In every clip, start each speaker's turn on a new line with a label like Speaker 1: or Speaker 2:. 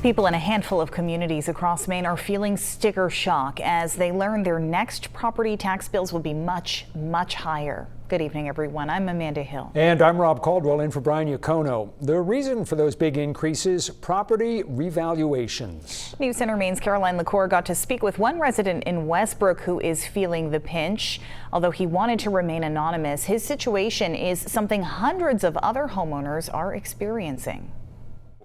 Speaker 1: People in a handful of communities across Maine are feeling sticker shock as they learn their next property tax bills will be much higher. Good evening, everyone. I'm Amanda Hill.
Speaker 2: And I'm Rob Caldwell in for Brian Yacono. The reason for those big increases, property revaluations.
Speaker 1: News Center Maine's Caroline LaCour got to speak with one resident in Westbrook who is feeling the pinch. Although he wanted to remain anonymous, his situation is something hundreds of other homeowners are experiencing.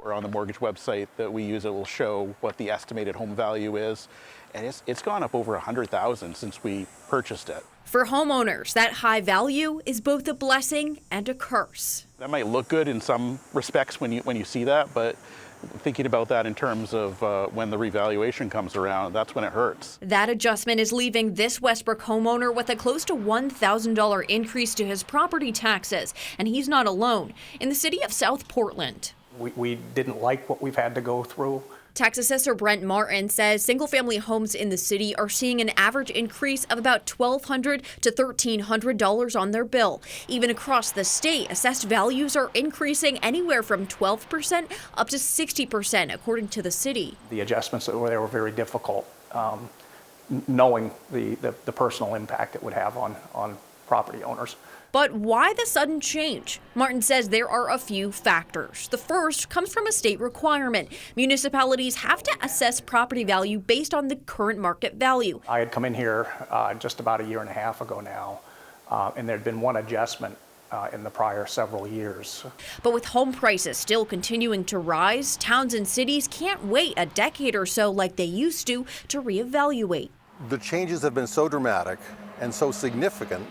Speaker 3: Or on the mortgage website that we use, it will show what the estimated home value is. And it's gone up over $100,000 since we purchased it.
Speaker 4: For homeowners, that high value is both a blessing and a curse.
Speaker 3: That might look good in some respects when you see that, but thinking about that in terms of when the revaluation comes around, that's when it hurts.
Speaker 4: That adjustment is leaving this Westbrook homeowner with a close to $1,000 increase to his property taxes. And he's not alone. In the city of South Portland,
Speaker 5: we didn't like what we've had to go through.
Speaker 4: Tax assessor Brent Martin says single-family homes in the city are seeing an average increase of about $1,200 to $1,300 on their bill. Even across the state, assessed values are increasing anywhere from 12% up to 60%, according to the city.
Speaker 5: The adjustments that were there were very difficult, knowing the personal impact it would have on property owners.
Speaker 4: But why the sudden change? Martin says there are a few factors. The first comes from a state requirement. Municipalities have to assess property value based on the current market value.
Speaker 5: I had come in here just about a year and a half ago now, and there had been one adjustment in the prior several years.
Speaker 4: But with home prices still continuing to rise, towns and cities can't wait a decade or so like they used to reevaluate.
Speaker 6: The changes have been so dramatic and so significant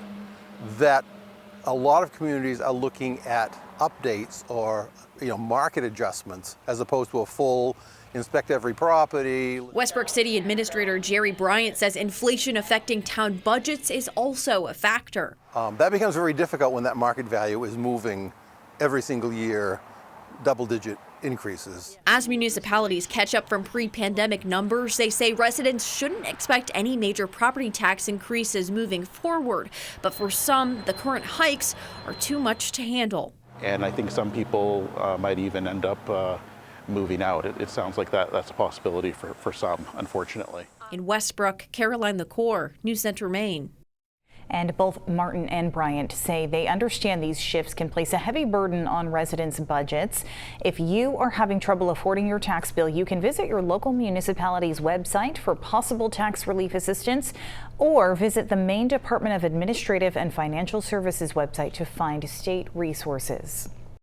Speaker 6: that a lot of communities are looking at updates or market adjustments as opposed to a full inspect every property.
Speaker 4: Westbrook City Administrator Jerry Bryant says inflation affecting town budgets is also a factor.
Speaker 6: That becomes very difficult when that market value is moving every single year, double-digit increases.
Speaker 4: As municipalities catch up from pre-pandemic numbers, they say residents shouldn't expect any major property tax increases moving forward. But for some, the current hikes are too much to handle.
Speaker 3: And I think some people might even end up moving out. It sounds like that's a possibility for some, unfortunately.
Speaker 4: In Westbrook, Caroline LaCour, News Center, Maine.
Speaker 1: And both Martin and Bryant say they understand these shifts can place a heavy burden on residents' budgets. If you are having trouble affording your tax bill, you can visit your local municipality's website for possible tax relief assistance, or visit the Maine Department of Administrative and Financial Services website to find state resources.